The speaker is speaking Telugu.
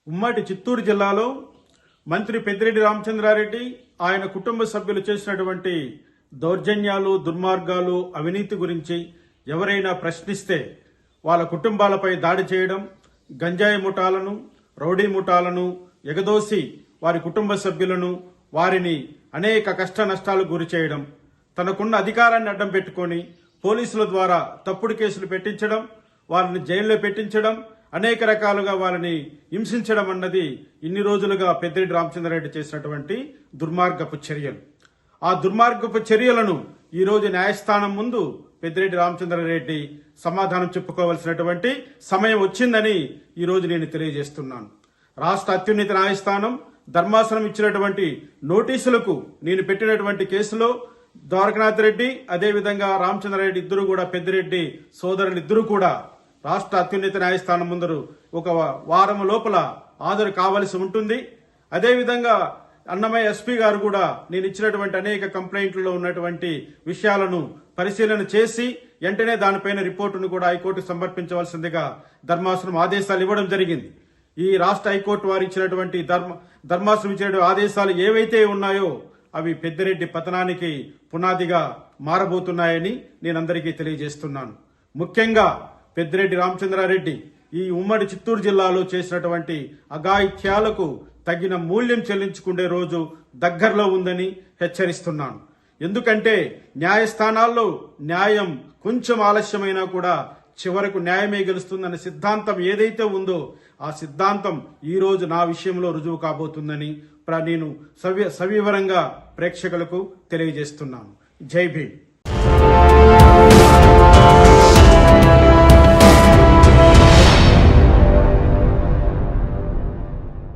ఉమ్మడి చిత్తూరు జిల్లాలో మంత్రి పెద్దిరెడ్డి రామచంద్రారెడ్డి ఆయన కుటుంబ సభ్యులు చేసినటువంటి దౌర్జన్యాలు, దుర్మార్గాలు, అవినీతి గురించి ఎవరైనా ప్రశ్నిస్తే వాళ్ళ కుటుంబాలపై దాడి చేయడం, గంజాయి ముఠాలను, రౌడీ ముఠాలను ఎగదోసి వారి కుటుంబ సభ్యులను, వారిని అనేక కష్ట నష్టాలకు గురి చేయడం, తనకున్న అధికారాన్ని అడ్డం పెట్టుకొని పోలీసుల ద్వారా తప్పుడు కేసులు పెట్టించడం, వారిని జైల్లో పెట్టించడం, అనేక రకాలుగా వారిని హింసించడం అన్నది ఇన్ని రోజులుగా పెద్దిరెడ్డి రామచంద్రారెడ్డి చేసినటువంటి దుర్మార్గపు చర్యలు. ఆ దుర్మార్గపు చర్యలను ఈరోజు న్యాయస్థానం ముందు పెద్దిరెడ్డి రామచంద్రారెడ్డి సమాధానం చెప్పుకోవాల్సినటువంటి సమయం వచ్చిందని ఈరోజు నేను తెలియజేస్తున్నాను. రాష్ట్ర అత్యున్నత న్యాయస్థానం ధర్మాసనం ఇచ్చినటువంటి నోటీసులకు నేను పెట్టినటువంటి కేసులో ద్వారకనాథ్ రెడ్డి అదేవిధంగా రామచంద్రారెడ్డి ఇద్దరు కూడా, పెద్దిరెడ్డి సోదరులు ఇద్దరు కూడా రాష్ట్ర అత్యున్నత న్యాయస్థానం ముందరు ఒక వారం లోపల హాజరు కావలసి ఉంటుంది. అదేవిధంగా అన్నమయ్య ఎస్పీ గారు కూడా నేను ఇచ్చినటువంటి అనేక కంప్లైంట్లలో ఉన్నటువంటి విషయాలను పరిశీలన చేసి వెంటనే దానిపైన రిపోర్టును కూడా హైకోర్టుకు సమర్పించవలసిందిగా ధర్మాసనం ఆదేశాలు ఇవ్వడం జరిగింది. ఈ రాష్ట్ర హైకోర్టు వారు ఇచ్చినటువంటి ధర్మాసనం ఇచ్చినటువంటి ఆదేశాలు ఏవైతే ఉన్నాయో అవి పెద్దిరెడ్డి పతనానికి పునాదిగా మారబోతున్నాయని నేనందరికీ తెలియజేస్తున్నాను. ముఖ్యంగా పెద్దిరెడ్డి రామచంద్రారెడ్డి ఈ ఉమ్మడి చిత్తూరు జిల్లాలో చేసినటువంటి అఘాయిత్యాలకు తగిన మూల్యం చెల్లించుకునే రోజు దగ్గరలో ఉందని హెచ్చరిస్తున్నాను. ఎందుకంటే న్యాయస్థానాల్లో న్యాయం కొంచెం ఆలస్యమైనా కూడా చివరకు న్యాయమే గెలుస్తుందనే సిద్ధాంతం ఏదైతే ఉందో ఆ సిద్ధాంతం ఈ రోజు నా విషయంలో రుజువు కాబోతుందని నేను సవివరంగా ప్రేక్షకులకు తెలియజేస్తున్నాను. జై భీమ్.